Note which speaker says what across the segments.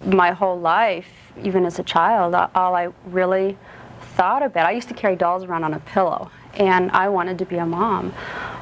Speaker 1: My whole life, even as a child, all I really thought about, I used to carry dolls around on a pillow, and I wanted to be a mom.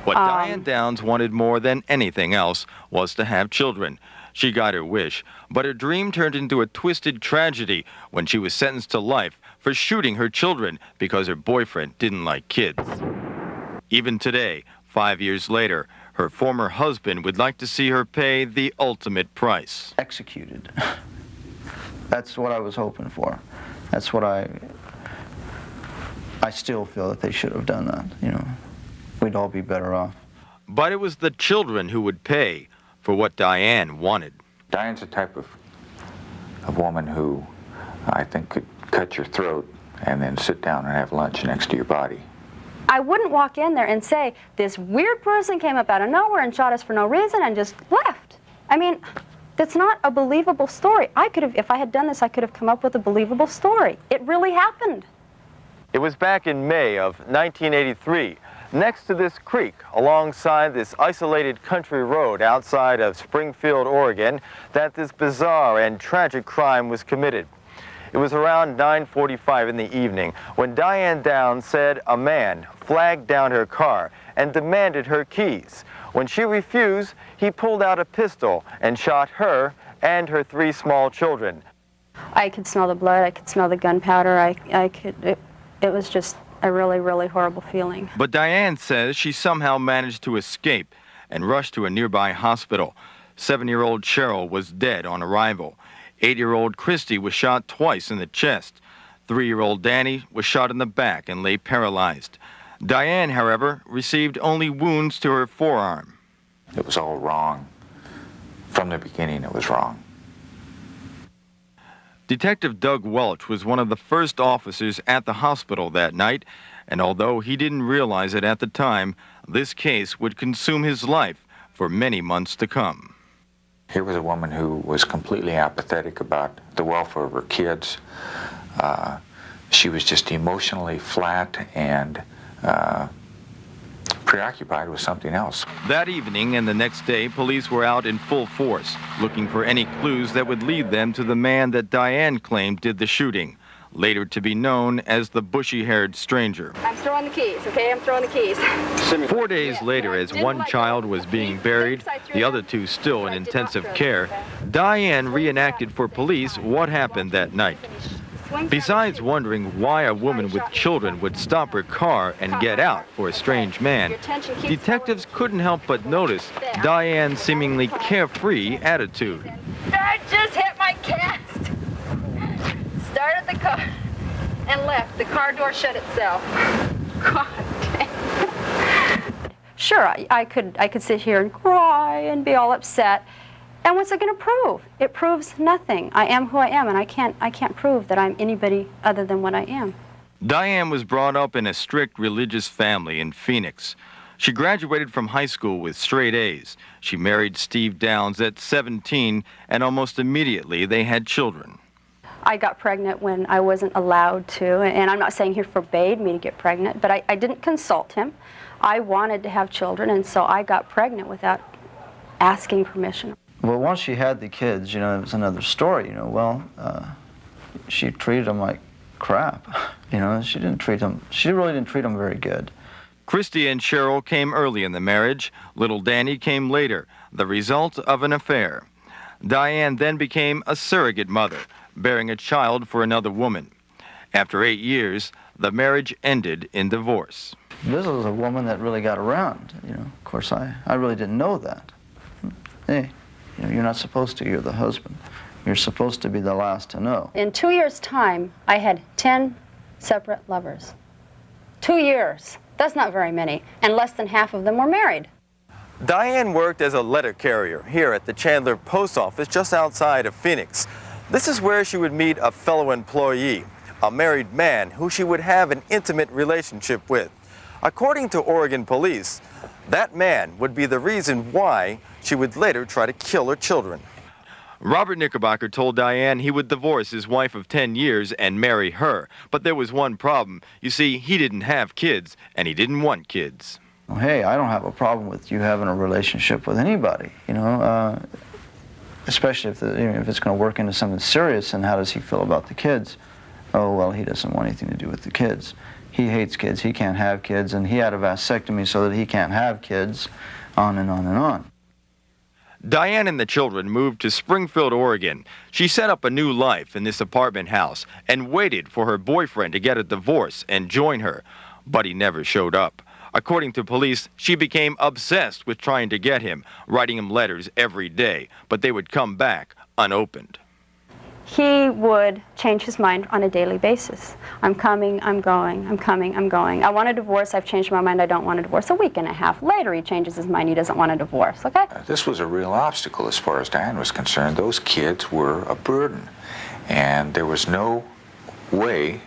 Speaker 2: What Diane Downs wanted more than anything else was to have children. She got her wish, but her dream turned into a twisted tragedy when she was sentenced to life for shooting her children because her boyfriend didn't like kids. Even today, 5 years later, her former husband would like to see her pay the ultimate price.
Speaker 3: Executed. That's what I was hoping for. That's what I still feel that they should have done that, you know. We'd all be better off.
Speaker 2: But it was the children who would pay for what Diane wanted.
Speaker 4: Diane's the type of woman who I think could cut your throat and then sit down and have lunch next to your body.
Speaker 1: I wouldn't walk in there and say, this weird person came up out of nowhere and shot us for no reason and just left. I mean, that's not a believable story. I could have, if I had done this, I could have come up with a believable story. It really happened.
Speaker 2: It was back in May of 1983, next to this creek, alongside this isolated country road outside of Springfield, Oregon, that this bizarre and tragic crime was committed. It was around 9:45 in the evening when Diane Downs said a man flagged down her car and demanded her keys. When she refused, he pulled out a pistol and shot her and her 3 small children.
Speaker 1: I could smell the blood, I could smell the gunpowder, it was just a really, really horrible feeling.
Speaker 2: But Diane says she somehow managed to escape and rushed to a nearby hospital. 7-year-old Cheryl was dead on arrival. 8-year-old Christy was shot twice in the chest. 3-year-old Danny was shot in the back and lay paralyzed. Diane, however, received only wounds to her forearm.
Speaker 4: It was all wrong. From the beginning, it was wrong.
Speaker 2: Detective Doug Welch was one of the first officers at the hospital that night, and although he didn't realize it at the time, this case would consume his life for many months to come.
Speaker 4: Here was a woman who was completely apathetic about the welfare of her kids. She was just emotionally flat and preoccupied with something else.
Speaker 2: That evening and the next day, police were out in full force, looking for any clues that would lead them to the man that Diane claimed did the shooting, later to be known as the bushy-haired stranger.
Speaker 1: I'm throwing the keys, okay? I'm throwing the keys.
Speaker 2: 4 days later, as one child was being buried, the other 2 still in intensive care, Diane reenacted for police what happened that night. Besides wondering why a woman with children would stop her car and get out for a strange man, detectives couldn't help but notice Diane's seemingly carefree attitude.
Speaker 1: I just hit my cast. Started the car and left. The car door shut itself. God damn. Sure, I could sit here and cry and be all upset. And what's it going to prove? It proves nothing. I am who I am, and I can't prove that I'm anybody other than what I am.
Speaker 2: Diane was brought up in a strict religious family in Phoenix. She graduated from high school with straight A's. She married Steve Downs at 17, and almost immediately they had children.
Speaker 1: I got pregnant when I wasn't allowed to, and I'm not saying he forbade me to get pregnant, but I didn't consult him. I wanted to have children, and so I got pregnant without asking permission.
Speaker 3: Well, once she had the kids, you know, it was another story, you know. Well, she treated them like crap, you know. She really didn't treat them very good.
Speaker 2: Christy and Cheryl came early in the marriage. Little Danny came later, the result of an affair. Diane then became a surrogate mother, bearing a child for another woman. After 8 years, the marriage ended in divorce.
Speaker 3: This was a woman that really got around, you know. Of course, I really didn't know that. Hey. You know, you're not supposed to, you're the husband. You're supposed to be the last to know.
Speaker 1: In 2 years' time, I had 10 separate lovers. 2 years. That's not very many, and less than half of them were married.
Speaker 2: Diane worked as a letter carrier here at the Chandler Post Office just outside of Phoenix. This is where she would meet a fellow employee, a married man who she would have an intimate relationship with. According to Oregon police, that man would be the reason why she would later try to kill her children. Robert Knickerbocker told Diane he would divorce his wife of 10 years and marry her. But there was one problem. You see, he didn't have kids, and he didn't want kids.
Speaker 3: Well, hey, I don't have a problem with you having a relationship with anybody, you know. especially if, if it's going to work into something serious, and how does he feel about the kids? Oh, well, he doesn't want anything to do with the kids. He hates kids, he can't have kids, and he had a vasectomy so that he can't have kids, on and on and on.
Speaker 2: Diane and the children moved to Springfield, Oregon. She set up a new life in this apartment house and waited for her boyfriend to get a divorce and join her, but he never showed up. According to police, she became obsessed with trying to get him, writing him letters every day, but they would come back unopened.
Speaker 1: He would change his mind on a daily basis. I'm coming, I'm going, I'm coming, I'm going. I want a divorce, I've changed my mind, I don't want a divorce. A week and a half later, he changes his mind, he doesn't want a divorce, okay?
Speaker 4: This was a real obstacle as far as Diane was concerned. Those kids were a burden, and there was no way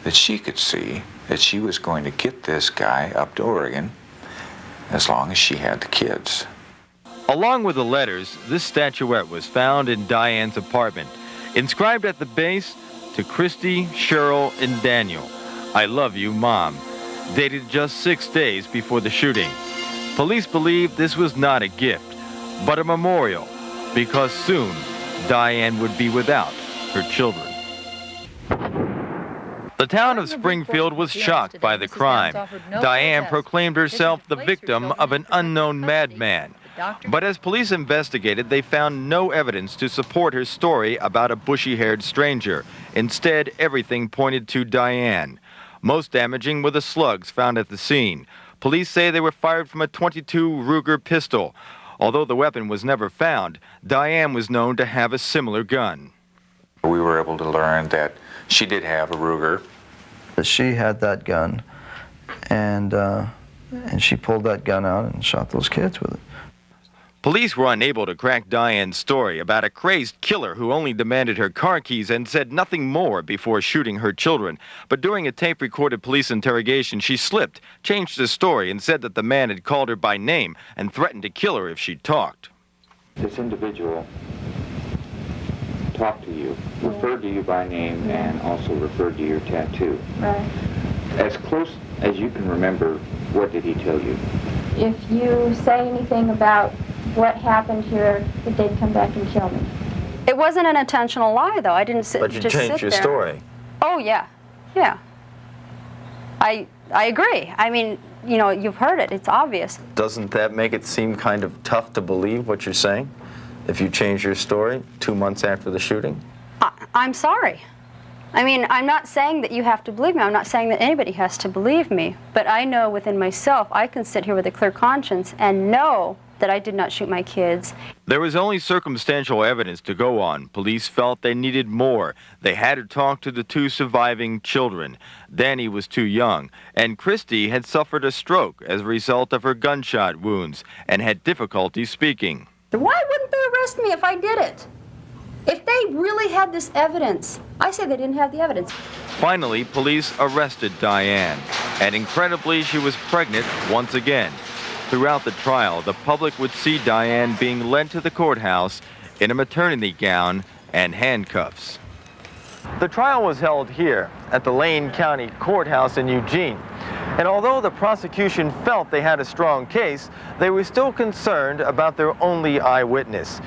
Speaker 4: that she could see that she was going to get this guy up to Oregon as long as she had the kids.
Speaker 2: Along with the letters, this statuette was found in Diane's apartment. Inscribed at the base, to Christy, Cheryl, and Daniel, I love you, Mom, dated just 6 days before the shooting. Police believe this was not a gift, but a memorial, because soon Diane would be without her children. The town of Springfield was shocked by the crime. Diane proclaimed herself the victim of an unknown madman. But as police investigated, they found no evidence to support her story about a bushy-haired stranger. Instead, everything pointed to Diane. Most damaging were the slugs found at the scene. Police say they were fired from a .22 Ruger pistol. Although the weapon was never found, Diane was known to have a similar gun.
Speaker 4: We were able to learn that she did have a Ruger.
Speaker 3: She had that gun, and she pulled that gun out and shot those kids with it.
Speaker 2: Police were unable to crack Diane's story about a crazed killer who only demanded her car keys and said nothing more before shooting her children. But during a tape-recorded police interrogation, she slipped, changed the story, and said that the man had called her by name and threatened to kill her if she talked.
Speaker 5: This individual talked to you, referred to you by name, and also referred to your tattoo.
Speaker 1: Right.
Speaker 5: As close as you can remember, what did he tell you?
Speaker 1: If you say anything about what happened here, that they'd come back and kill me. It wasn't an intentional lie, though. I didn't sit
Speaker 2: But you
Speaker 1: just
Speaker 2: changed
Speaker 1: sit
Speaker 2: your
Speaker 1: there.
Speaker 2: story.
Speaker 1: Oh, yeah. Yeah. I agree. I mean, you know, you've heard it. It's obvious.
Speaker 2: Doesn't that make it seem kind of tough to believe what you're saying? If you change your story 2 months after the shooting?
Speaker 1: I'm sorry. I mean, I'm not saying that you have to believe me. I'm not saying that anybody has to believe me. But I know within myself, I can sit here with a clear conscience and know that I did not shoot my kids.
Speaker 2: There was only circumstantial evidence to go on. Police felt they needed more. They had to talk to the 2 surviving children. Danny was too young, and Christy had suffered a stroke as a result of her gunshot wounds and had difficulty speaking.
Speaker 1: Why wouldn't they arrest me if I did it? If they really had this evidence, I say they didn't have the evidence.
Speaker 2: Finally, police arrested Diane, and incredibly, she was pregnant once again. Throughout the trial, the public would see Diane being led to the courthouse in a maternity gown and handcuffs. The trial was held here at the Lane County Courthouse in Eugene. And although the prosecution felt they had a strong case, they were still concerned about their only eyewitness.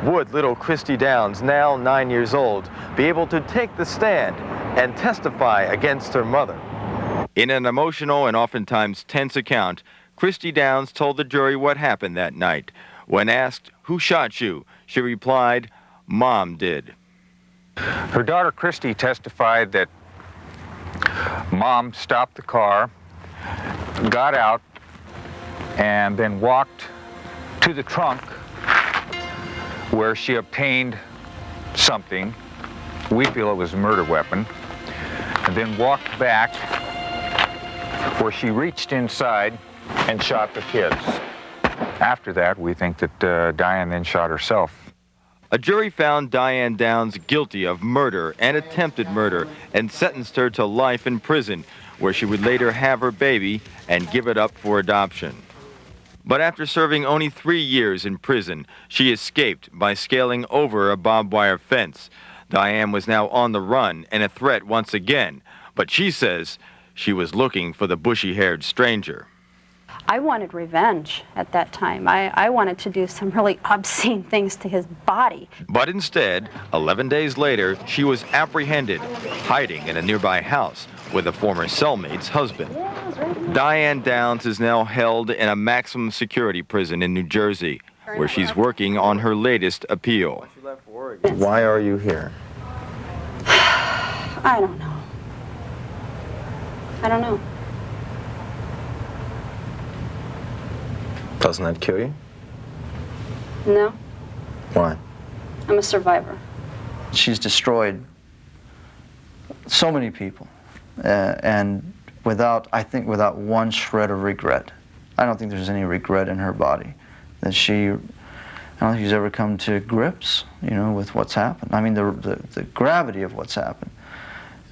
Speaker 2: Would little Christy Downs, now 9 years old, be able to take the stand and testify against her mother? In an emotional and oftentimes tense account, Christy Downs told the jury what happened that night. When asked, "Who shot you?" she replied, "Mom did."
Speaker 4: Her daughter Christy testified that Mom stopped the car, got out, and then walked to the trunk where she obtained something. We feel it was a murder weapon, and then walked back where she reached inside and shot the kids. After that, we think that Diane then shot herself.
Speaker 2: A jury found Diane Downs guilty of murder and attempted murder and sentenced her to life in prison, where she would later have her baby and give it up for adoption. But after serving only 3 years in prison, she escaped by scaling over a barbed wire fence. Diane was now on the run and a threat once again, but she says she was looking for the bushy-haired stranger.
Speaker 1: I wanted revenge at that time. I wanted to do some really obscene things to his body.
Speaker 2: But instead, 11 days later, she was apprehended, hiding in a nearby house with a former cellmate's husband. Diane Downs is now held in a maximum security prison in New Jersey, where she's working on her latest appeal. Why are you here?
Speaker 1: I don't know. I don't know.
Speaker 2: Doesn't that kill you?
Speaker 1: No,
Speaker 2: Why?
Speaker 1: I'm a survivor.
Speaker 3: She's destroyed so many people, and I think without one shred of regret. I don't think there's any regret in her body. That I don't think she's ever come to grips, with what's happened. I mean, the gravity of what's happened.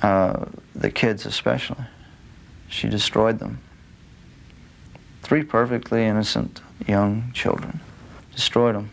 Speaker 3: The kids especially. She destroyed them. 3 perfectly innocent young children. Destroyed them.